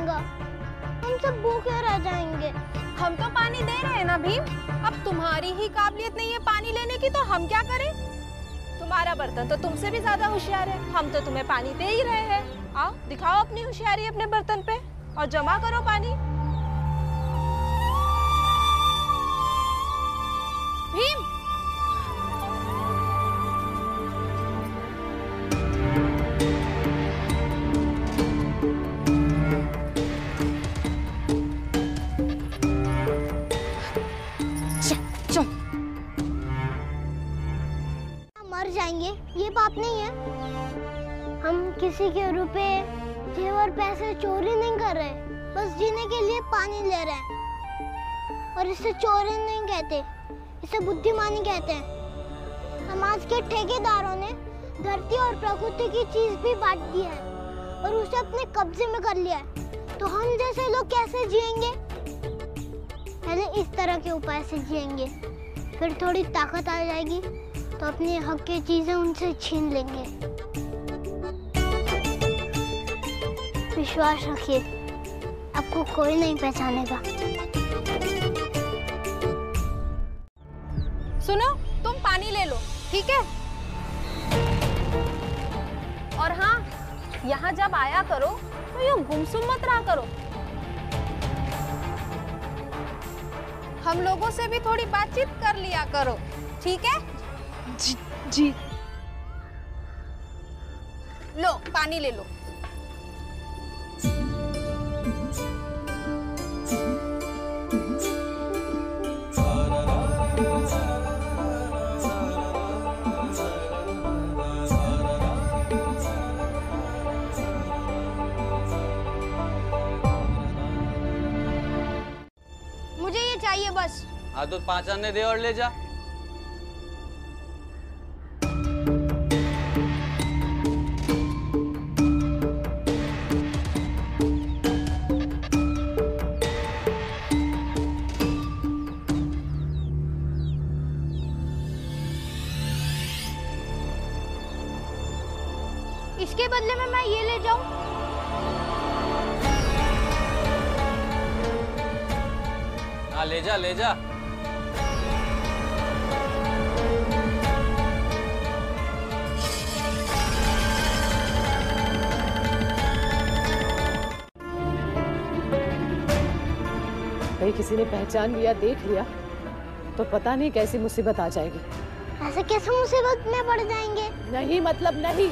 बनेगा, हम सब भूखे रह जाएंगे। हम तो पानी दे रहे हैं ना भीम, अब तुम्हारी ही काबिलियत नहीं है पानी लेने की तो हम क्या करें? तुम्हारा बर्तन तो तुमसे भी ज्यादा होशियार है, हम तो तुम्हें पानी दे ही रहे हैं। आओ दिखाओ अपनी होशियारी अपने बर्तन पे और जमा करो पानी। भीम मर जाएंगे ये बात नहीं है। हम किसी के रुपए जेवर पैसे चोरी नहीं कर रहे, बस जीने के लिए पानी ले रहे हैं। और इसे चोरी नहीं कहते, इसे बुद्धिमानी कहते हैं। समाज के ठेकेदारों ने धरती और प्रकृति की चीज भी बांट दी है और उसे अपने कब्जे में कर लिया है। तो हम जैसे लोग कैसे जिएंगे? पहले इस तरह के उपाय से जिएंगे, फिर थोड़ी ताकत आ जाएगी तो अपने हक की चीजें उनसे छीन लेंगे। विश्वास रखिए, आपको कोई नहीं पहचानेगा। सुनो, तुम पानी ले लो, ठीक है? और हाँ, यहाँ जब आया करो तो ये गुमसुम मत रहा करो। हम लोगों से भी थोड़ी बातचीत कर लिया करो, ठीक है? जी। लो पानी ले लो। मुझे ये चाहिए बस। हाँ तो 5 आने दे और ले जा। इसके बदले में मैं ये ले जाऊं? हाँ ले जा ले जा। भाई किसी ने पहचान लिया, देख लिया तो पता नहीं कैसी मुसीबत आ जाएगी। ऐसे कैसे मुसीबत में पड़ जाएंगे? नहीं मतलब नहीं,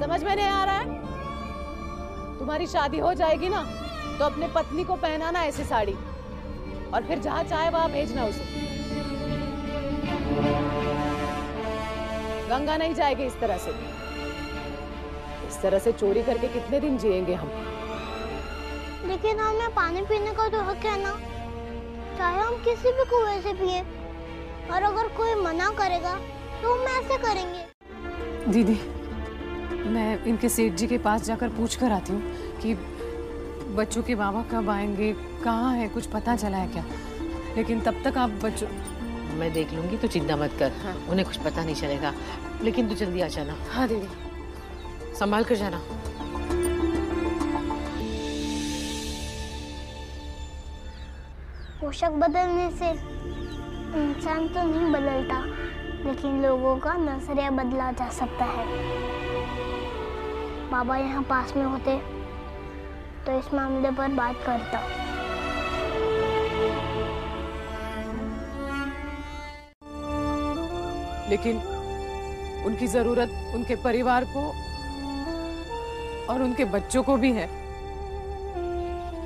समझ में नहीं आ रहा है? तुम्हारी शादी हो जाएगी ना तो अपने पत्नी को पहनाना ऐसी साड़ी और फिर जहाँ चाहे वहां भेजना उसे। गंगा नहीं जाएगी इस तरह से। इस तरह से चोरी करके कितने दिन जिएंगे हम? लेकिन हमें पानी पीने का तो हक है ना, चाहे हम किसी भी कुएं से पिए। और अगर कोई मना करेगा तो हम ऐसे करेंगे। दीदी, मैं इनके सेठ जी के पास जाकर पूछ कर आती हूँ कि बच्चों के बाबा कब आएंगे, कहाँ है, कुछ पता चला है क्या? लेकिन तब तक आप बच्चों... मैं देख लूंगी, तो चिंता मत कर। हाँ। उन्हें कुछ पता नहीं चलेगा, लेकिन तू जल्दी आ जाना। हाँ दीदी। संभाल कर जाना। पोशाक बदलने से इंसान तो नहीं बदलता, लेकिन लोगों का नजरिया बदला जा सकता है। बाबा यहाँ पास में होते तो इस मामले पर बात करता। लेकिन उनकी जरूरत उनके परिवार को और उनके बच्चों को भी है।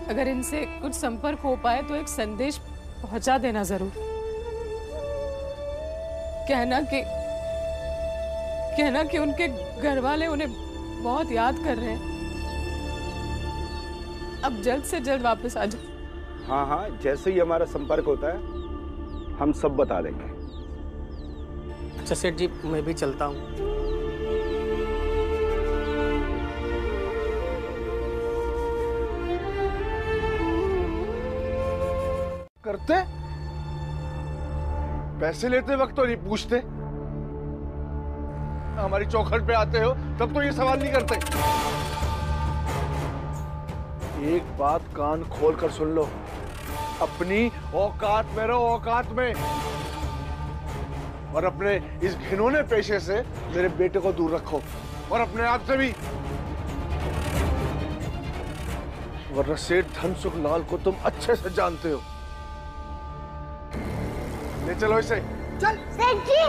अगर इनसे कुछ संपर्क हो पाए तो एक संदेश पहुंचा देना जरूर। कहना कि उनके घर वाले उन्हें बहुत याद कर रहे हैं। अब जल्द से जल्द वापस आ जाओ। हाँ हाँ, जैसे ही हमारा संपर्क होता है हम सब बता देंगे। अच्छा सेठ जी, मैं भी चलता हूँ। करते पैसे लेते वक्त तो नहीं पूछते, हमारी चौखट पे आते हो तब तो ये सवाल नहीं करते। एक बात कान खोल कर सुन लो, अपनी औकात में रहो, औकात में। और अपने इस घिनौने पेशे से मेरे बेटे को दूर रखो, और अपने आप से भी, वरना सेठ धनसुख लाल को तुम अच्छे से जानते हो। ले चलो इसे। चल सेठ जी।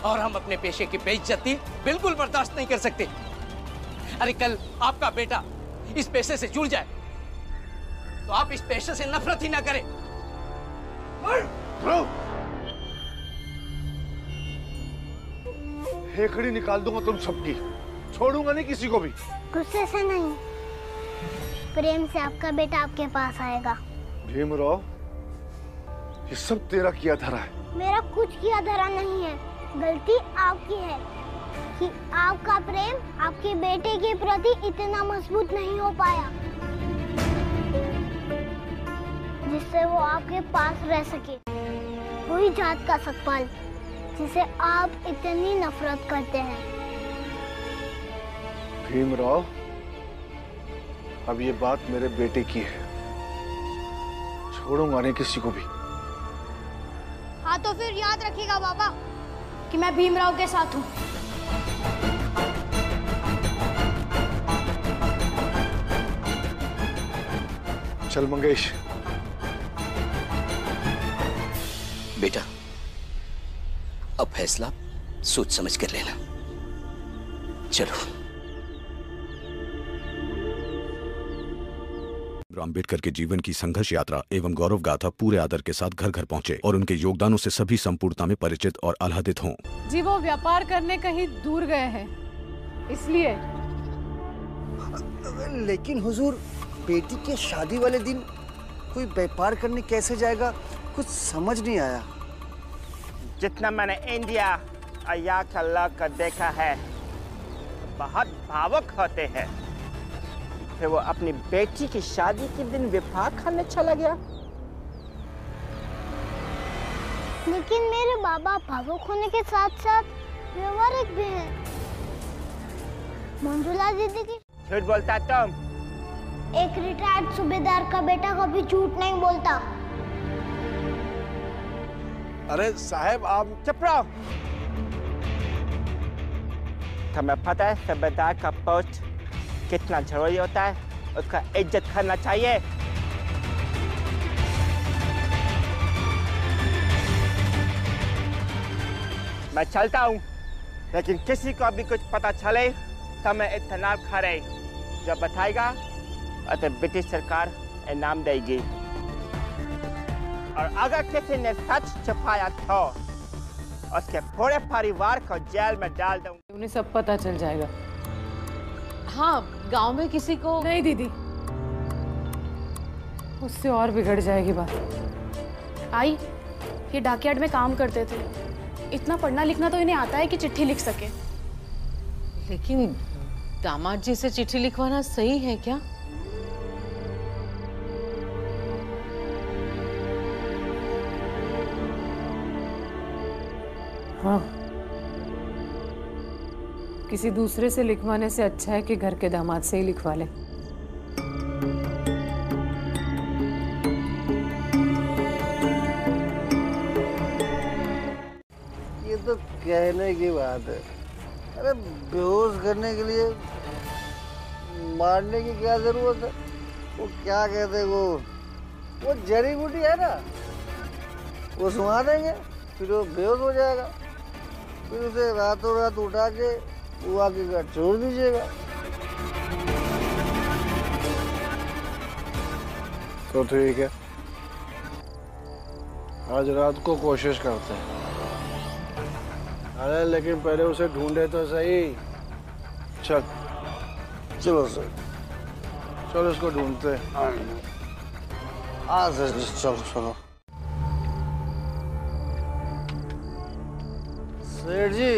और हम अपने पेशे की बेइज्जती बिल्कुल बर्दाश्त नहीं कर सकते। अरे कल आपका बेटा इस पेशे से जुड़ जाए तो आप इस पेशे से नफरत ही ना करें। हेकड़ी निकाल दूंगा तुम सबकी, छोड़ूंगा नहीं किसी को भी। गुस्से से नहीं, प्रेम से आपका बेटा आपके पास आएगा। भीमराव, ये सब तेरा किया धरा है। मेरा कुछ किया धरा नहीं है, गलती आपकी है कि आपका प्रेम आपके बेटे के प्रति इतना मजबूत नहीं हो पाया जिससे वो आपके पास रह सके। वही जात का सकपाल जिसे आप इतनी नफरत करते हैं। भीमराव, अब ये बात मेरे बेटे की है, छोड़ूंगा नहीं किसी को भी। हाँ तो फिर याद रखिएगा बाबा कि मैं भीमराव के साथ हूँ। चल मंगेश। बेटा, अब फैसला सोच समझ कर लेना। चलो। अम्बेडकर के जीवन की संघर्ष यात्रा एवं गौरव गाथा पूरे आदर के साथ घर घर पहुंचे और उनके योगदानों से सभी संपूर्णता में परिचित और आह्लादित हों। जी वो व्यापार करने कहीं दूर गए हैं, इसलिए। लेकिन हुजूर, बेटी के शादी वाले दिन कोई व्यापार करने कैसे जाएगा, कुछ समझ नहीं आया। जितना मैंने इंडिया और यहाँ का लोग देखा है, बहुत भावुक होते हैं। फिर वो अपनी बेटी की शादी के दिन व्यापार करने चला गया। लेकिन मेरे बाबा भावुक होने के साथ साथ व्यवहारिक भी हैं। मंजुला दीदी की। झूठ बोलता तुम। एक रिटायर्ड सूबेदार का बेटा कभी झूठ नहीं बोलता। अरे साहब, आप चुप रहो। तुम्हें पता है सूबेदार का पोस्ट कितना जरूरी होता है, उसका इज्जत करना चाहिए। मैं चलता हूँ, लेकिन किसी को भी कुछ पता चले तो मैं इतना खड़े जो बताएगा तो ब्रिटिश सरकार इनाम देगी। और अगर किसी ने सच छुपाया तो उसके पूरे परिवार को जेल में डाल दूंगा। उन्हें सब पता चल जाएगा। हाँ, गांव में किसी को नहीं दीदी, उससे और बिगड़ जाएगी बात। आई, ये डाकयार्ड में काम करते थे, इतना पढ़ना लिखना तो इन्हें आता है कि चिट्ठी लिख सके। लेकिन दामाद जी से चिट्ठी लिखवाना सही है क्या? हाँ, किसी दूसरे से लिखवाने से अच्छा है कि घर के दामाद से ही लिखवा ले। ये तो कहने की बात है। अरे बेहोश करने के लिए मारने की क्या जरूरत है? वो क्या कहते हैं, वो जड़ी बूटी है ना, वो सुना देंगे, फिर वो बेहोश हो जाएगा। फिर उसे रातों रात उठा के वो आके घर छोड़ दीजिएगा। तो ठीक है, आज रात को कोशिश करते हैं। अरे लेकिन पहले उसे ढूंढे तो सही। चल चलो सर, चलो इसको ढूंढते हैं। सर चलो चलो। सेठ जी,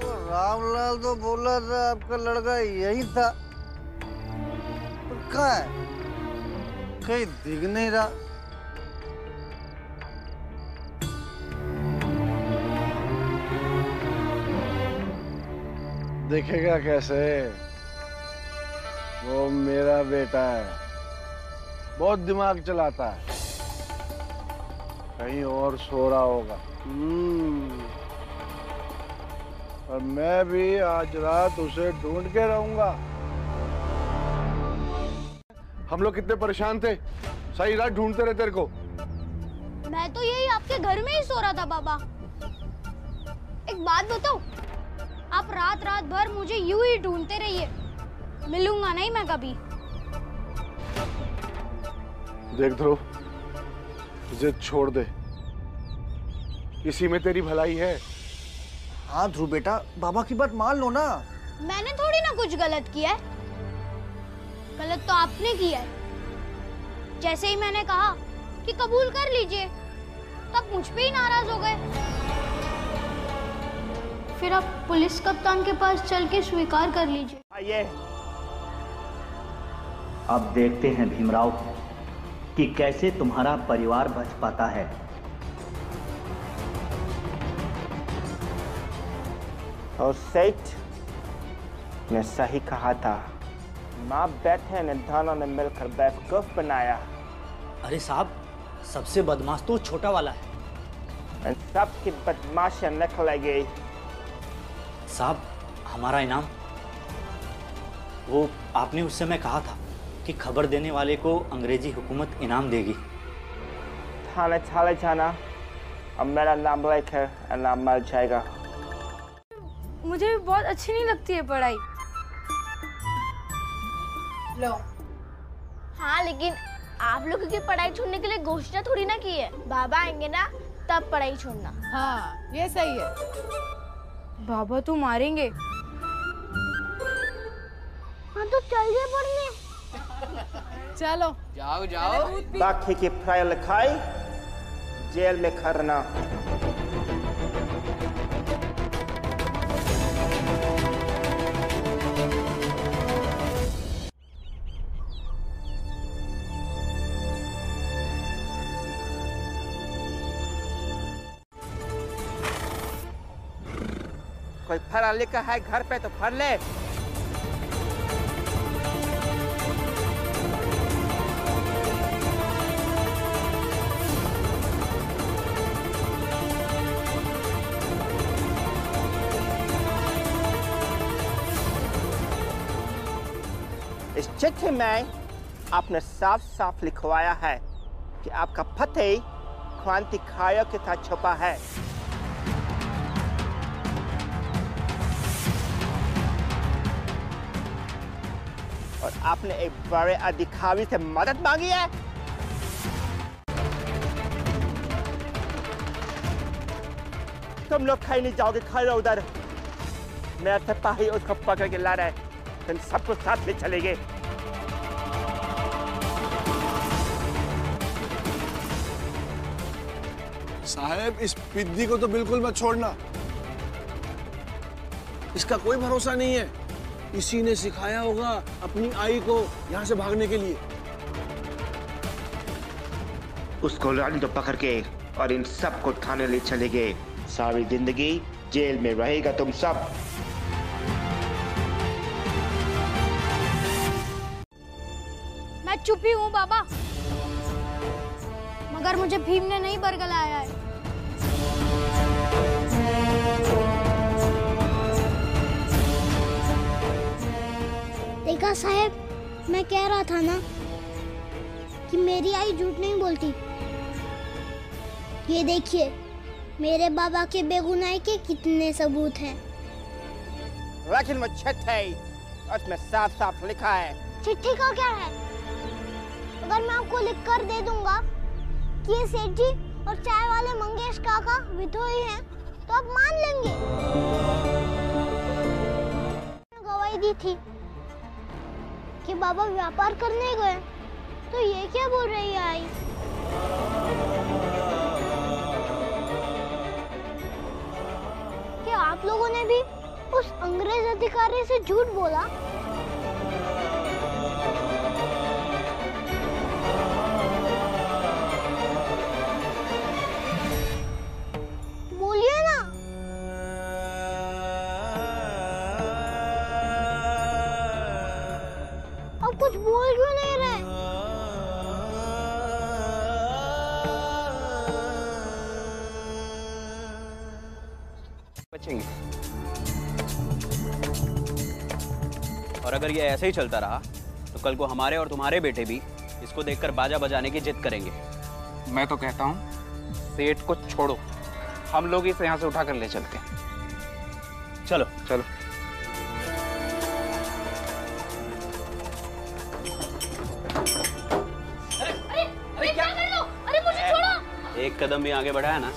वो रामलाल तो बोला था आपका लड़का यही था, कहाँ है? कहीं दिख नहीं रहा। देखेगा कैसे? वो मेरा बेटा है, बहुत दिमाग चलाता है, कहीं और सो रहा होगा। और मैं भी आज रात उसे ढूंढ के रहूंगा। हम लोग कितने परेशान थे, सारी रात ढूंढते रहे तेरे को। मैं तो यही आपके घर में ही सो रहा था बाबा। एक बात बताओ, आप रात रात भर मुझे यूं ही ढूंढते रहिए, मिलूंगा नहीं मैं कभी। देख ध्रुव, जिद छोड़ दे, इसी में तेरी भलाई है। हाँ ध्रुव बेटा, बाबा की बात मान लो ना। मैंने थोड़ी ना कुछ गलत किया है, गलत तो आपने किया है। जैसे ही मैंने कहा कि कबूल कर लीजिए, तब मुझ पे ही नाराज हो गए। फिर आप पुलिस कप्तान के पास चल के स्वीकार कर लीजिए। आइए, अब देखते हैं भीमराव कि कैसे तुम्हारा परिवार बच पाता है। और सेठ ने सही कहा था, माँ बेटे ने दोनों ने मिलकर बेवकूफ बनाया। अरे साहब, सबसे बदमाश तो छोटा वाला है। इन सब की बदमाशियां निकलेगी। साहब, हमारा इनाम, वो आपने उस समय कहा था कि खबर देने वाले को अंग्रेजी हुकूमत इनाम देगी। थाने चले जाना, अब मेरा नाम लेकर इनाम मिल जाएगा। मुझे भी बहुत अच्छी नहीं लगती है पढ़ाई। लो। हाँ, लेकिन आप लोगों की पढ़ाई छोड़ने के लिए घोषणा थोड़ी ना की है। बाबा आएंगे ना, तब पढ़ाई छोड़ना। हाँ, ये सही है। बाबा तो मारेंगे। हाँ तो चलिए पढ़ने। चलो जाओ जाओ। बाकी की पढ़ाई लिखाई जेल में करना। कोई पढ़ा लिखा है घर पे तो पढ़ ले। इस चिट्ठी में आपने साफ साफ लिखवाया है कि आपका पति क्रांतिकारियों के साथ छुपा है। और आपने एक बड़े अधिकारी से मदद मांगी है। तुम लोग कहीं नहीं जाओगे, खड़े उधर। मेरा सिपाही उसको पकड़ के ला रहा है, तुम सबको साथ ले चलेंगे। साहब, इस पिद्दी को तो बिल्कुल मत छोड़ना, इसका कोई भरोसा नहीं है। इसी ने सिखाया होगा अपनी आई को यहाँ से भागने के लिए। उसको लाली तो पकड़ के और इन सब को थाने ले चले गए। सारी जिंदगी जेल में रहेगा तुम सब। मैं चुप ही हूँ बाबा, मगर मुझे भीम ने नहीं बरगलाया है। देखा साहब, मैं कह रहा था ना कि मेरी आई झूठ नहीं बोलती। ये देखिए, मेरे बाबा के बेगुनाही के कितने सबूत हैं। लेकिन वो चिट्ठी, उसमें साफ साफ लिखा है। चिट्ठी का क्या है? अगर मैं आपको लिख कर दे दूंगा कि ये सेठ जी और चाय वाले मंगेश काका विधोई हैं, तो आप मान लेंगे। गवाही दी थी कि बाबा व्यापार करने गए, तो ये क्या बोल रही है आई? क्या आप लोगों ने भी उस अंग्रेज अधिकारी से झूठ बोला? बोलिए ना। बोल क्यों नहीं रहे? बचेंगे। और अगर ये ऐसे ही चलता रहा तो कल को हमारे और तुम्हारे बेटे भी इसको देखकर बाजा बजाने की जिद करेंगे। मैं तो कहता हूँ सेठ को छोड़ो, हम लोग इसे यहाँ से उठाकर ले चलते हैं। चलो चलो। अरे क्या कर लो? अरे मुझे छोड़ो। एक कदम भी आगे बढ़ाया ना,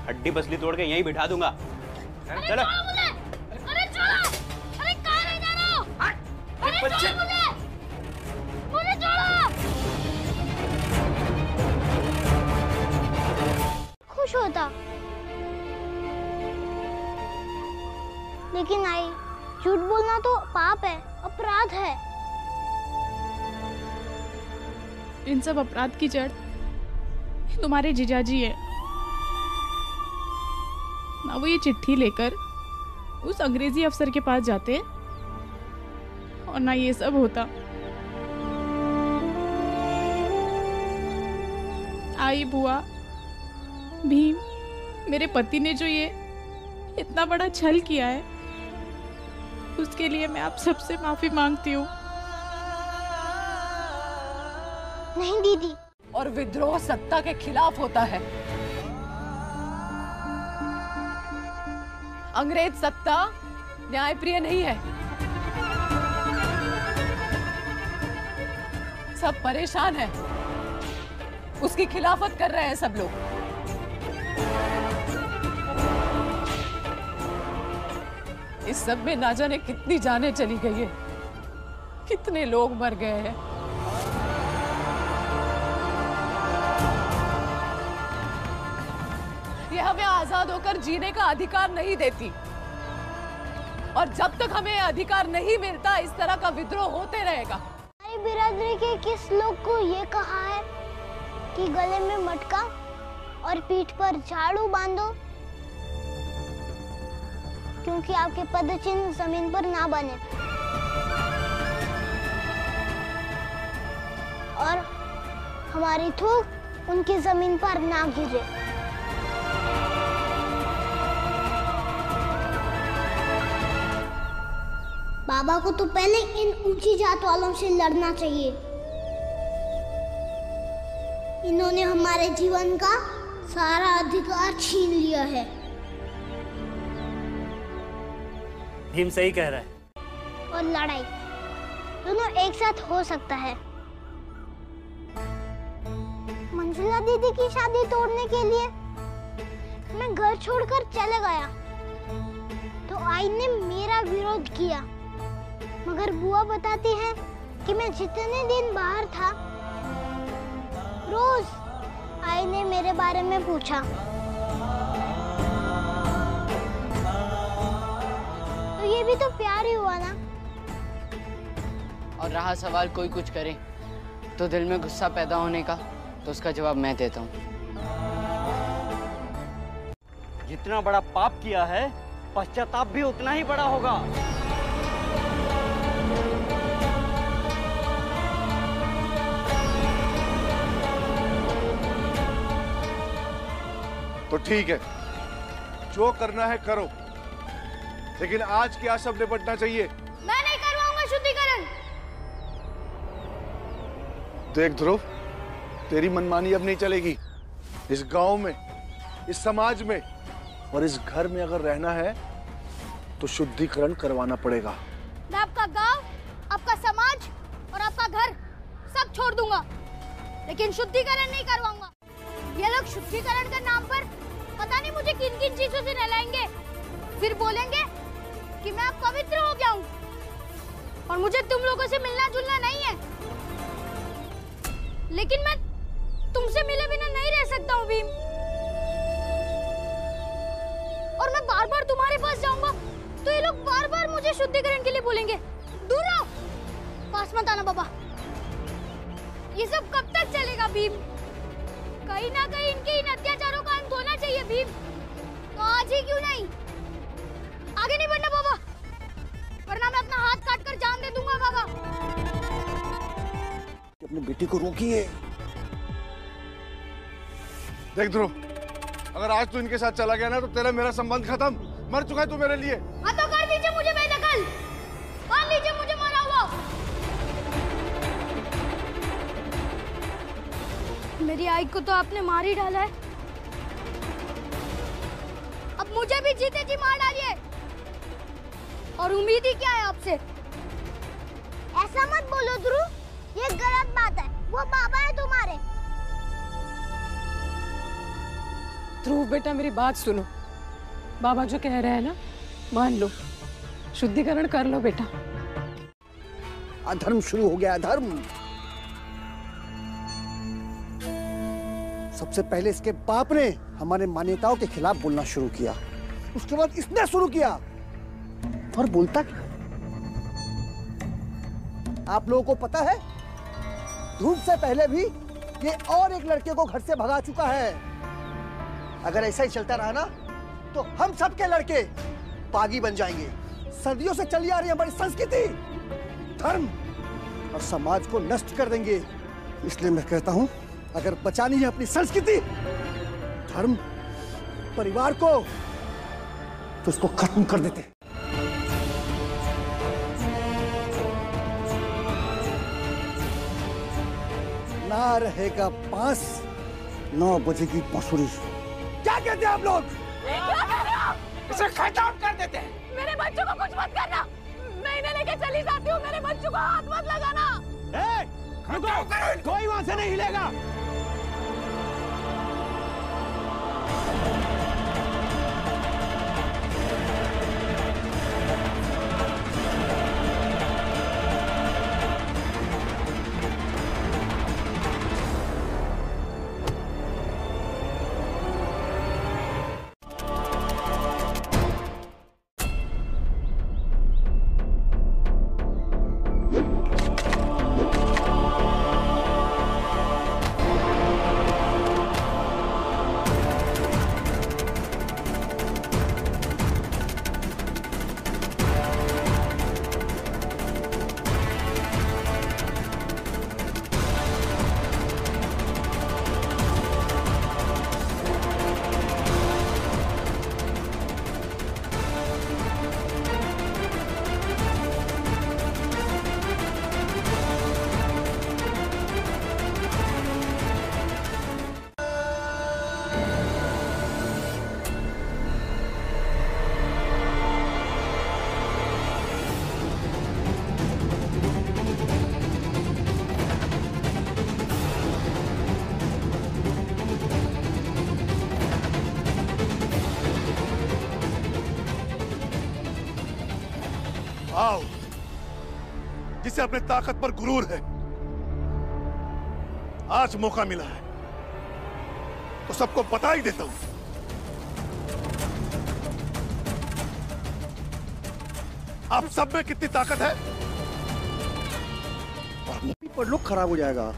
हड्डी पसली तोड़ के यहीं बिठा दूंगा। चलो। अरे छोड़ो। अरे कहाँ ले जा रहे हो? अरे छोड़ो मुझे छोड़ो। खुश होता, लेकिन आई झूठ बोलना तो पाप है, अपराध है। इन सब अपराध की जड़ तुम्हारे जीजाजी है ना। वो ये चिट्ठी लेकर उस अंग्रेजी अफसर के पास जाते और ना ये सब होता। आई बुआ, भीम, मेरे पति ने जो ये इतना बड़ा छल किया है उसके लिए मैं आप सबसे माफी मांगती हूँ। नहीं दीदी। और विद्रोह सत्ता के खिलाफ होता है। अंग्रेज सत्ता न्यायप्रिय नहीं है। सब परेशान हैं, उसकी खिलाफत कर रहे हैं सब लोग। इस सब में ना जाने कितनी जानें चली गई है, कितने लोग मर गए हैं। ये हमें आजाद होकर जीने का अधिकार नहीं देती, और जब तक हमें अधिकार नहीं मिलता इस तरह का विद्रोह होते रहेगा। हमारी बिरादरी के किस लोग को ये कहा है कि गले में मटका और पीठ पर झाड़ू बांधो, क्योंकि आपके पदचिन्ह जमीन पर ना बने और हमारी थूक उनकी जमीन पर ना गिरे। बाबा को तो पहले इन ऊंची जात वालों से लड़ना चाहिए। इन्होंने हमारे जीवन का सारा अधिकार छीन लिया है। भीम सही कह रहा है। और लड़ाई दोनों एक साथ हो सकता है। मंजुला दीदी की शादी तोड़ने के लिए मैं घर छोड़कर चले गया तो आई ने मेरा विरोध किया, मगर बुआ बताती है कि मैं जितने दिन बाहर था रोज आई ने मेरे बारे में पूछा। तो ये भी तो प्यार ही हुआ ना। और रहा सवाल कोई कुछ करे तो दिल में गुस्सा पैदा होने का, तो उसका जवाब मैं देता हूँ। जितना बड़ा पाप किया है पश्चाताप भी उतना ही बड़ा होगा। तो ठीक है, जो करना है करो, लेकिन आज क्या सब निपटना चाहिए। मैं नहीं करवाऊंगा शुद्धिकरण। देख ध्रुव, तेरी मनमानी अब नहीं चलेगी। इस गांव में, इस समाज में और इस घर में अगर रहना है तो शुद्धिकरण करवाना पड़ेगा। मैं आपका गांव, आपका समाज और आपका घर सब छोड़ दूंगा, लेकिन शुद्धिकरण नहीं करवाऊंगा। ये लोग शुद्धिकरण के नाम पर पता नहीं मुझे किन किन चीजों से नहलाएंगे, फिर बोलेंगे कि मैं अब पवित्र हो गया हूँ और मुझे तुम लोगों से मिलना जुलना नहीं है। लेकिन मैं तुमसे मिले बिना नहीं रह सकता हूँ भीम, और मैं बार बार तुम्हारे पास जाऊंगा तो ये लोग बार बार मुझे शुद्धिकरण के लिए बोलेंगे। दूर रहो, पास मत आना बाबा। ये सब कब तक चलेगा भीम? कहीं ना कहीं इनके इन अत्याचारों का अंत होना चाहिए भीम। तो आज ही क्यों नहीं? आगे नहीं बढ़ना बाबा, वरना मैं अपना हाथ काट कर जान दे दूंगा बाबा। बेटी को रोकिए। देख ध्रुव, अगर आज तू इनके साथ चला गया ना तो तेरा मेरा संबंध खत्म। मर चुका है तू मेरे लिए। हाँ तो कर दीजिए मुझे बेदखल, मान लीजिए मुझे मरा हुआ। मेरी आई को तो आपने मार ही डाला है, अब मुझे भी जीते जी मार डालिए। और उम्मीद ही क्या है आपसे? ऐसा मत बोलो ध्रुव, ये गलत बात है। वो बाबा है तुम्हारे। ध्रुव बेटा मेरी बात सुनो, बाबा जो कह रहे हैं ना मान लो, शुद्धिकरण कर लो बेटा। अधर्म शुरू हो गया, अधर्म। सबसे पहले इसके बाप ने हमारे मान्यताओं के खिलाफ बोलना शुरू किया, उसके बाद इसने शुरू किया। और बोलता क्या? आप लोगों को पता है, ध्रुव से पहले भी ये और एक लड़के को घर से भगा चुका है। अगर ऐसा ही चलता रहा ना तो हम सबके लड़के बागी बन जाएंगे। सदियों से चली आ रही हमारी संस्कृति, धर्म और समाज को नष्ट कर देंगे। इसलिए मैं कहता हूं, अगर बचानी है अपनी संस्कृति, धर्म, परिवार को, तो इसको खत्म कर देते। ना रहेगा बांस, 9 बजेगी बांसुरी। क्या कहते हैं आप लोग? क्या कर रहे हो आप? इसे खत्म कर देते हैं। मेरे बच्चों को कुछ मत करना, मैं इन्हें लेके चली जाती हूँ। मेरे बच्चों को हाथ मत लगाना। कोई वहां से नहीं हिलेगा। आओ, जिसे अपने ताकत पर गुरूर है, आज मौका मिला है तो सबको बता ही देता हूं। आप सब में कितनी ताकत है। और मुंह पर लोग खराब हो जाएगा,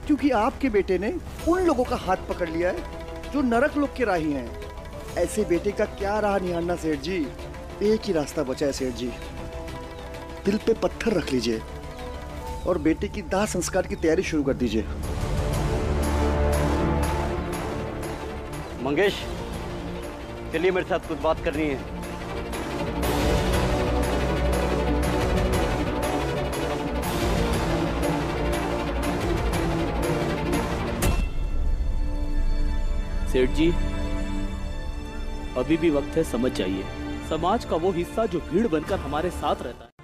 क्योंकि आपके बेटे ने उन लोगों का हाथ पकड़ लिया है जो नरक लोग के राही हैं। ऐसे बेटे का क्या राह निहारना सेठ जी। एक ही रास्ता बचा है सेठ जी, दिल पे पत्थर रख लीजिए और बेटे की दाह संस्कार की तैयारी शुरू कर दीजिए। मंगेश, चलिए मेरे साथ कुछ बात करनी है। सेठ जी, अभी भी वक्त है, समझ जाइए। समाज का वो हिस्सा जो भीड़ बनकर हमारे साथ रहता है।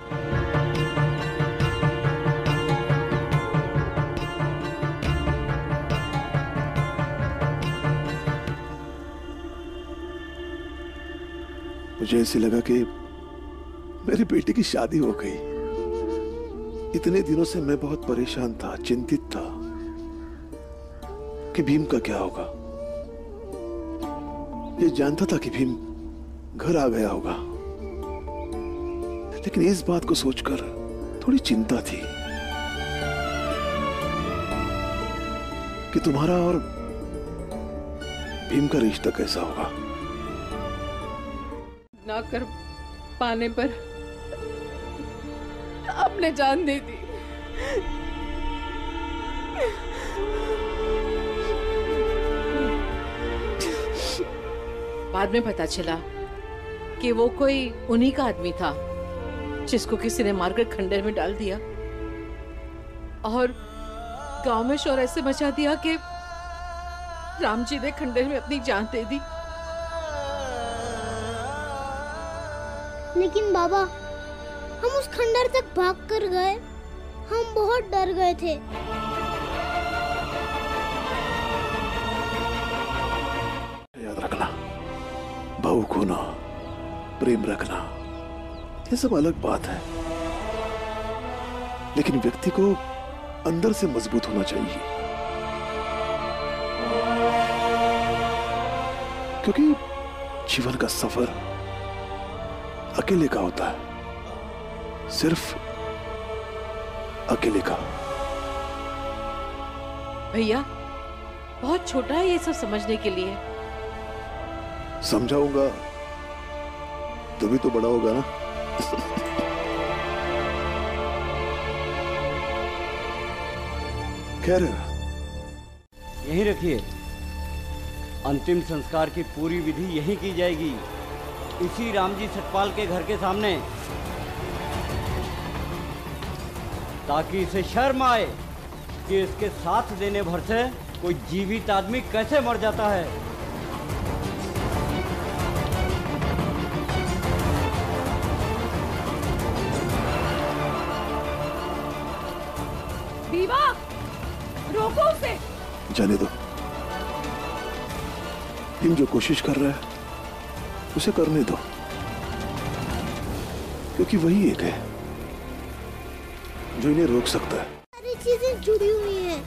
मुझे ऐसे लगा कि मेरी बेटी की शादी हो गई। इतने दिनों से मैं बहुत परेशान था, चिंतित था कि भीम का क्या होगा। ये जानता था कि भीम घर आ गया होगा, लेकिन इस बात को सोचकर थोड़ी चिंता थी कि तुम्हारा और भीम का रिश्ता कैसा होगा। ना कर पाने पर अपने जान दे दी। बाद में पता चला कि वो कोई उन्हीं का आदमी था जिसको किसी ने मारकर खंडर में डाल दिया और गांव में शोर ऐसे मचा दिया कि राम जी ने खंडर में अपनी जान दे दी। लेकिन बाबा, हम उस खंडर तक भाग कर गए, हम बहुत डर गए थे। याद रखना, भावुक होना, प्रेम रखना, ये सब अलग बात है, लेकिन व्यक्ति को अंदर से मजबूत होना चाहिए, क्योंकि जीवन का सफर अकेले का होता है, सिर्फ अकेले का। भैया बहुत छोटा है ये सब समझने के लिए। समझाऊंगा तभी तो बड़ा होगा ना। खैर, यहीं रखिए, अंतिम संस्कार की पूरी विधि यहीं की जाएगी, इसी रामजी सतपाल के घर के सामने, ताकि इसे शर्म आए कि इसके साथ देने भर से कोई जीवित आदमी कैसे मर जाता है। बीवा, रोको उसे। जाने दो, इन जो कोशिश कर रहा है उसे करने दो, क्योंकि वही एक है जो इन्हें रोक सकता है। सारी चीजें जुड़ी हुई हैं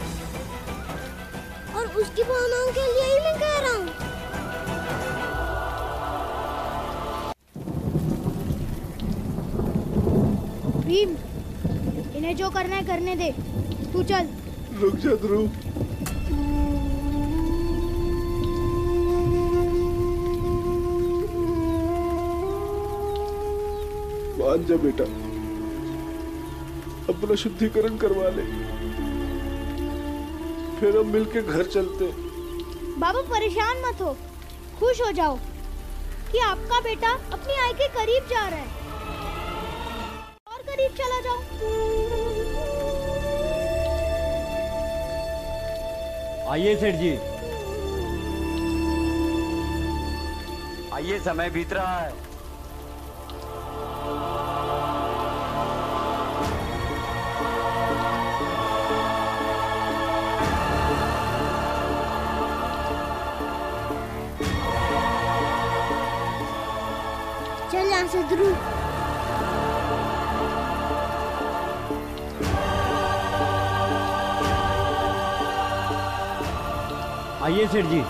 और उसकी भावनाओं के लिए ही मैं कह रहा हूँ। भीम, इन्हें जो करना है करने दे, तू चल। रुक जा ध्रुव, मान जा बेटा, अपना शुद्धिकरण करवा ले, फिर हम मिलके घर चलते। बाबा परेशान मत हो, खुश हो जाओ कि आपका बेटा अपनी आय के करीब जा रहा है, और करीब चला जाओ। आइए सेठ जी। आइए, समय बीत रहा है। चल यहाँ से ध्रुव। आइए सेठ जी।